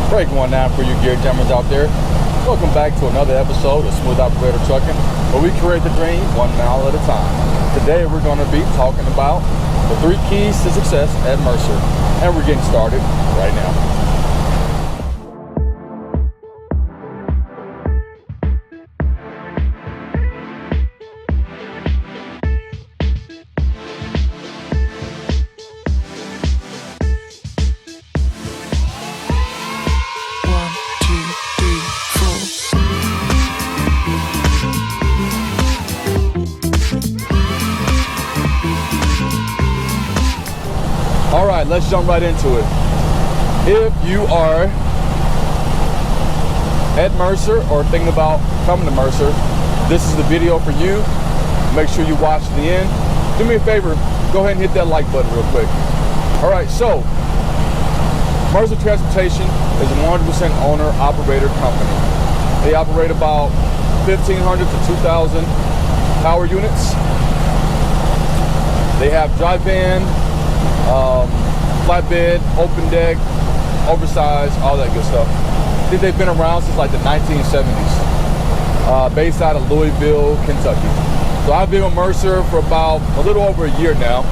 Break 19 for you gear jammers out there. Welcome back to another episode of Smooth Operator Trucking, where we create the dream 1 mile at a time. Today we're going to be talking about the 3 keys to success at Mercer, and we're getting started right now. All right, let's jump right into it. If you are at Mercer or thinking about coming to Mercer, this is the video for you. Make sure you watch to the end. Do me a favor, go ahead and hit that like button real quick. All right, so Mercer Transportation is a 100% owner-operator company. They operate about 1,500 to 2,000 power units. They have dry van, flatbed, open deck, oversized, all that good stuff. I think they've been around since like the 1970s, based out of Louisville, Kentucky. So I've been with Mercer for about a little over a year now.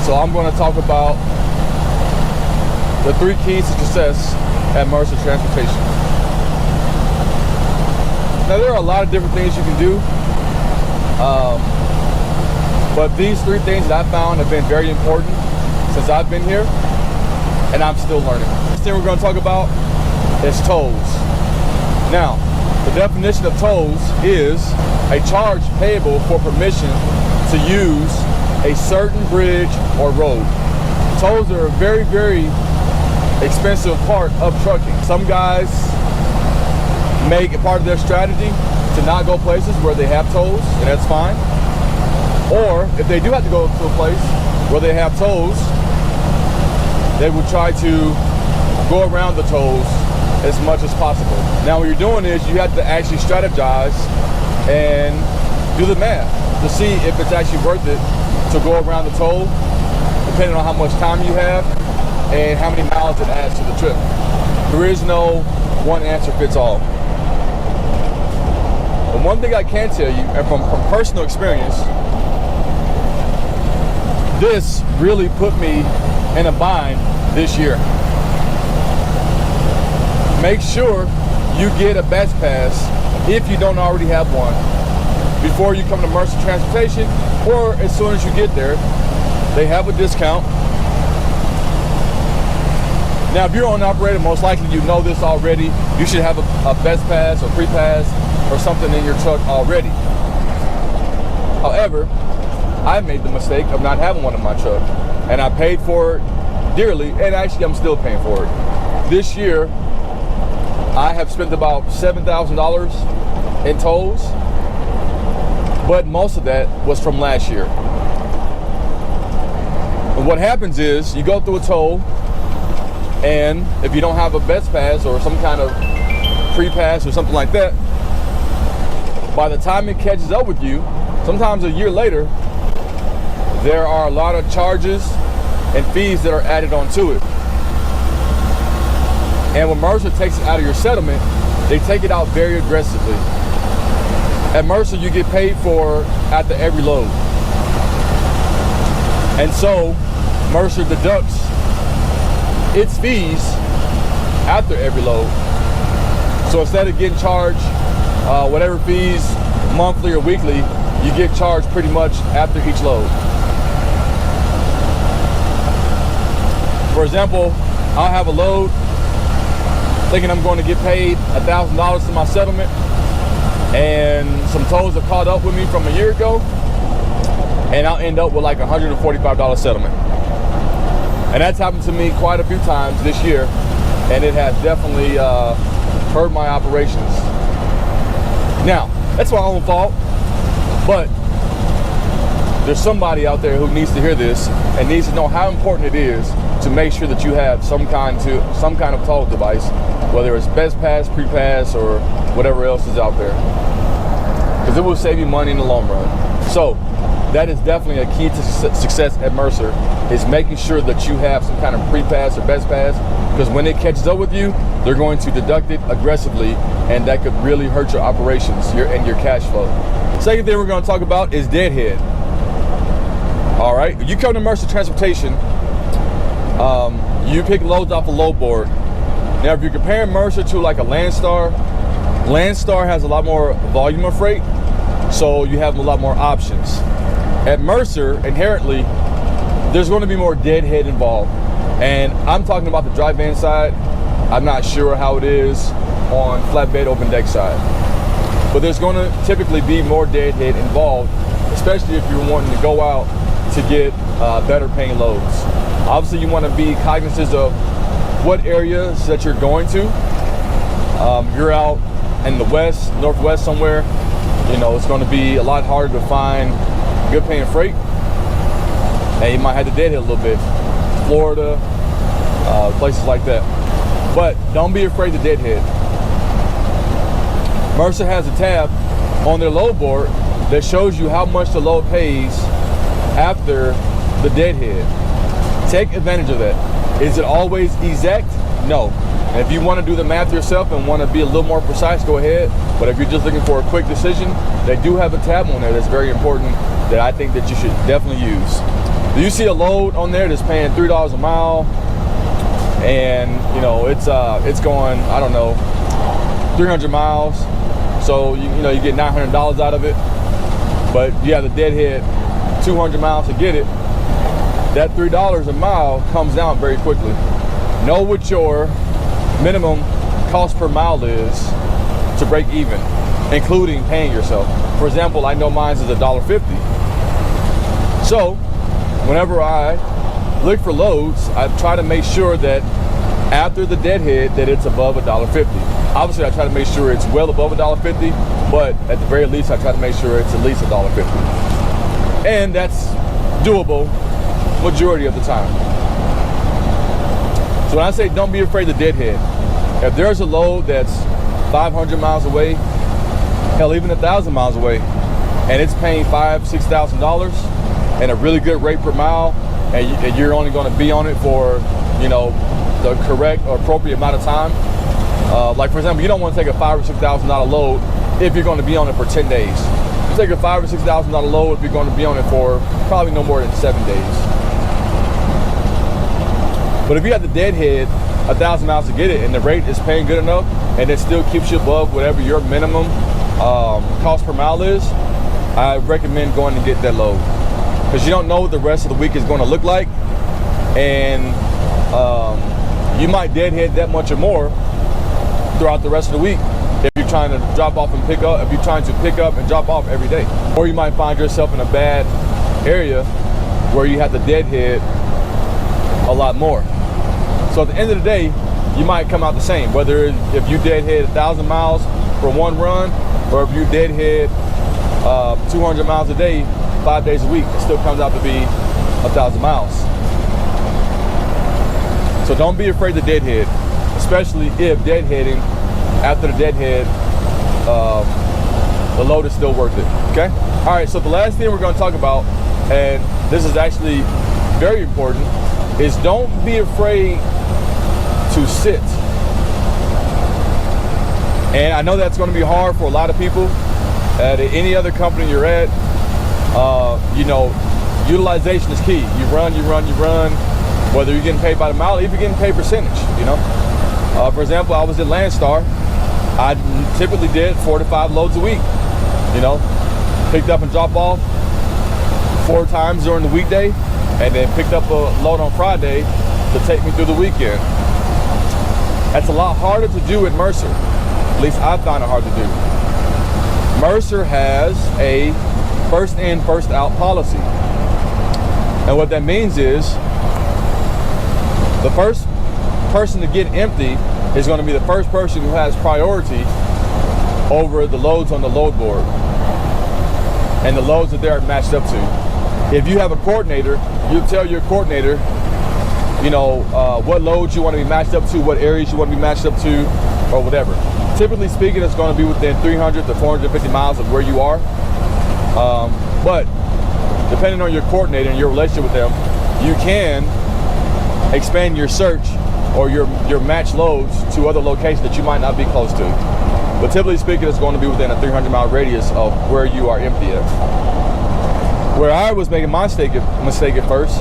So I'm going to talk about the 3 keys to success at Mercer Transportation. Now there are a lot of different things you can do. But these 3 things that I found have been very important since I've been here, and I'm still learning. First thing we're going to talk about is tolls. Now, the definition of tolls is a charge payable for permission to use a certain bridge or road. Tolls are a very, very expensive part of trucking. Some guys make it part of their strategy to not go places where they have tolls, and that's fine. Or if they do have to go to a place where they have tolls, they will try to go around the tolls as much as possible. Now what you're doing is you have to actually strategize and do the math to see if it's actually worth it to go around the toll, depending on how much time you have and how many miles it adds to the trip. There is no one answer fits all. But one thing I can tell you, and from personal experience, this really put me in a bind this year. Make sure you get a best pass if you don't already have one before you come to Mercer Transportation, or as soon as you get there. They have a discount. Now if you're an operator, most likely you know this already. You should have a best pass or free pass or something in your truck already. However, I made the mistake of not having one in my truck, and I paid for it dearly, and actually I'm still paying for it. This year, I have spent about $7,000 in tolls, but most of that was from last year. And what happens is, you go through a toll, and if you don't have a best pass or some kind of free pass or something like that, by the time it catches up with you, sometimes a year later, there are a lot of charges and fees that are added onto it. And when Mercer takes it out of your settlement, they take it out very aggressively. At Mercer, you get paid for after every load. And so, Mercer deducts its fees after every load. So instead of getting charged whatever fees monthly or weekly, you get charged pretty much after each load. For example, I'll have a load thinking I'm going to get paid $1,000 to my settlement, and some tolls have caught up with me from a year ago, and I'll end up with like a $145 settlement. And that's happened to me quite a few times this year, and it has definitely hurt my operations. Now, that's my own fault, but there's somebody out there who needs to hear this and needs to know how important it is to make sure that you have some kind of toll device, whether it's best pass, pre-pass, or whatever else is out there, because it will save you money in the long run. So that is definitely a key to success at Mercer, is making sure that you have some kind of pre-pass or best pass, because when it catches up with you, they're going to deduct it aggressively, and that could really hurt your operations and your cash flow. Second thing we're going to talk about is deadhead. All right, you come to Mercer Transportation, you pick loads off a load board. Now, if you're comparing Mercer to like a Landstar has a lot more volume of freight, so you have a lot more options. At Mercer, inherently, there's going to be more deadhead involved. And I'm talking about the dry van side. I'm not sure how it is on flatbed open deck side. But there's going to typically be more deadhead involved, especially if you're wanting to go out to get better paying loads. Obviously, you want to be cognizant of what areas that you're going to. You're out in the west, northwest somewhere, you know, it's going to be a lot harder to find good paying freight, and you might have to deadhead a little bit. Florida, places like that. But don't be afraid to deadhead. Mercer has a tab on their load board that shows you how much the load pays after the deadhead. Take advantage of that. Is it always exact? No. And if you want to do the math yourself and want to be a little more precise, go ahead. But if you're just looking for a quick decision, they do have a tab on there that's very important that I think that you should definitely use. Do you see a load on there that's paying $3 a mile, and you know it's going, I don't know, 300 miles, so you get $900 out of it, but you have the deadhead 200 miles to get it. That $3 a mile comes down very quickly. Know what your minimum cost per mile is to break even, including paying yourself. For example, I know mine is $1.50. So whenever I look for loads, I try to make sure that after the deadhead that it's above $1.50. Obviously, I try to make sure it's well above $1.50, but at the very least, I try to make sure it's at least $1.50. And that's doable majority of the time. So when I say don't be afraid to deadhead, if there's a load that's 500 miles away, hell, even 1,000 miles away, and it's paying $5,000–6,000 and a really good rate per mile, and you're only going to be on it for, the correct or appropriate amount of time. Like for example, you don't want to take a $5,000 or $6,000 load if you're going to be on it for 10 days. You take a $5,000 or $6,000 load if you're going to be on it for probably no more than 7 days. But if you have the deadhead 1,000 miles to get it, and the rate is paying good enough, and it still keeps you above whatever your minimum cost per mile is, I recommend going to get that load, because you don't know what the rest of the week is going to look like, and you might deadhead that much or more throughout the rest of the week if you're trying to drop off and pick up, if you're trying to pick up and drop off every day. Or you might find yourself in a bad area where you have to deadhead a lot more. So at the end of the day, you might come out the same, whether if you deadhead 1,000 miles for one run, or if you deadhead 200 miles a day, 5 days a week, it still comes out to be 1,000 miles. So don't be afraid to deadhead, especially if deadheading, after the deadhead, the load is still worth it, okay? All right, so the last thing we're gonna talk about, and this is actually very important, is don't be afraid to sit. And I know that's going to be hard for a lot of people. At any other company you're at, utilization is key. You run, whether you're getting paid by the mile, or if you're getting paid percentage, For example, I was at Landstar. I typically did 4 to 5 loads a week, picked up and dropped off 4 times during the weekday, and then picked up a load on Friday to take me through the weekend. That's a lot harder to do at Mercer. At least I found it hard to do. Mercer has a first in, first out policy. And what that means is the first person to get empty is going to be the first person who has priority over the loads on the load board and the loads that they are matched up to. If you have a coordinator, you tell your coordinator, what loads you want to be matched up to, what areas you want to be matched up to, or whatever. Typically speaking, it's going to be within 300 to 450 miles of where you are. But depending on your coordinator and your relationship with them, you can expand your search or your match loads to other locations that you might not be close to. But typically speaking, it's going to be within a 300-mile radius of where you are empty at. Where I was making my mistake at first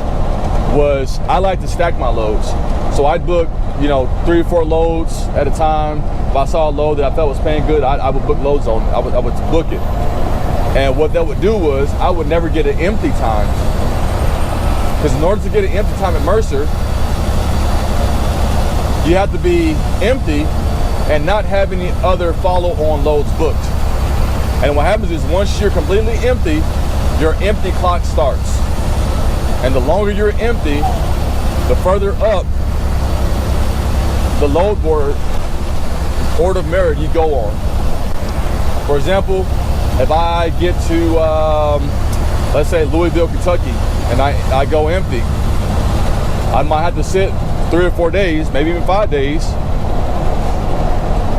was I like to stack my loads. So I'd book, 3 or 4 loads at a time. If I saw a load that I felt was paying good, I would book loads on. I would book it. And what that would do was I would never get an empty time. Because in order to get an empty time at Mercer, you have to be empty and not have any other follow-on loads booked. And what happens is once you're completely empty, your empty clock starts. And the longer you're empty, the further up the load board order of merit you go on. For example, if I get to, let's say Louisville, Kentucky, and I go empty, I might have to sit 3 or 4 days, maybe even 5 days,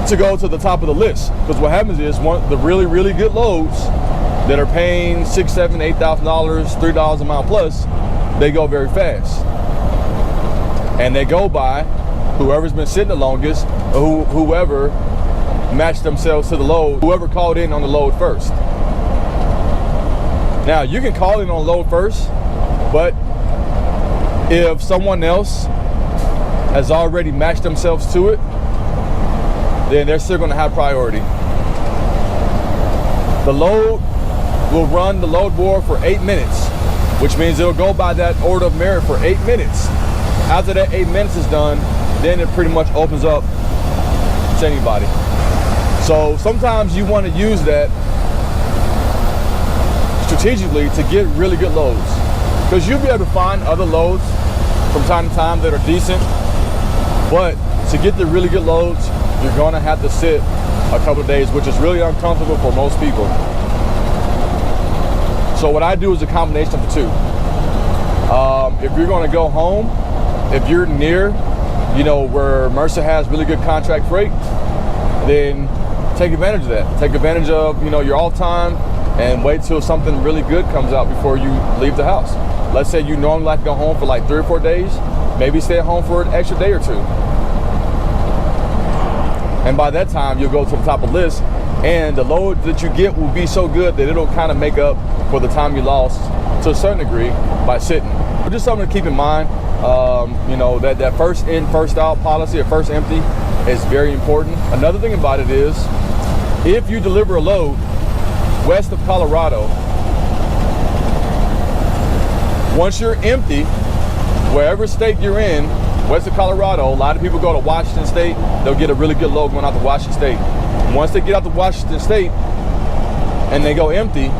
to go to the top of the list. Because what happens is the really, really good loads that are paying $6,000, $7,000, $8,000, $3 a mile plus, they go very fast. And they go by whoever's been sitting the longest, or whoever matched themselves to the load, whoever called in on the load first. Now, you can call in on load first, but if someone else has already matched themselves to it, then they're still going to have priority. The load will run the load board for 8 minutes, which means it'll go by that order of merit for 8 minutes. After that 8 minutes is done, then it pretty much opens up to anybody. So sometimes you want to use that strategically to get really good loads, because you'll be able to find other loads from time to time that are decent, but to get the really good loads, you're going to have to sit a couple of days, which is really uncomfortable for most people. So what I do is a combination of the two. If you're going to go home, if you're near, where Mercer has really good contract freight, then take advantage of that. Take advantage of, your off time and wait till something really good comes out before you leave the house. Let's say you normally like to go home for like 3 or 4 days, maybe stay at home for an extra day or 2. And by that time, you'll go to the top of the list, and the load that you get will be so good that it'll kind of make up for the time you lost to a certain degree by sitting. But just something to keep in mind, that first in, first out policy, or first empty, is very important. Another thing about it is, if you deliver a load west of Colorado, once you're empty, wherever state you're in, west of Colorado, a lot of people go to Washington State, they'll get a really good load going out to Washington State. Once they get out to Washington State and they go empty,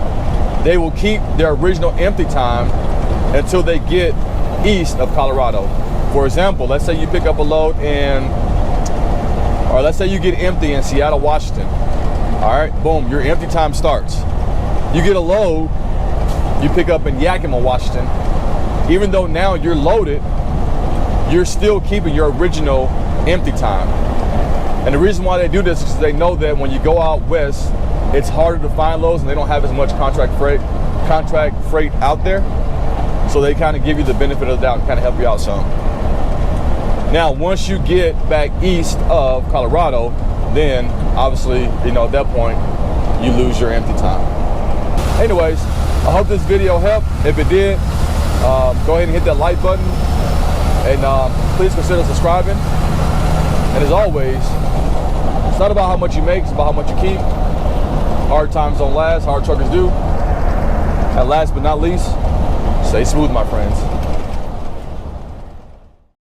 they will keep their original empty time until they get east of Colorado. For example, let's say you pick up a load or let's say you get empty in Seattle, Washington. All right, boom, your empty time starts. You get a load, you pick up in Yakima, Washington. Even though now you're loaded, you're still keeping your original empty time. And the reason why they do this is because they know that when you go out west, it's harder to find loads and they don't have as much contract freight out there. So they kind of give you the benefit of the doubt and kind of help you out some. Now, once you get back east of Colorado, then obviously, at that point, you lose your empty time. Anyways, I hope this video helped. If it did, go ahead and hit that like button, and please consider subscribing. And as always, it's not about how much you make, it's about how much you keep. Hard times don't last, hard truckers do. And last but not least, stay smooth, my friends.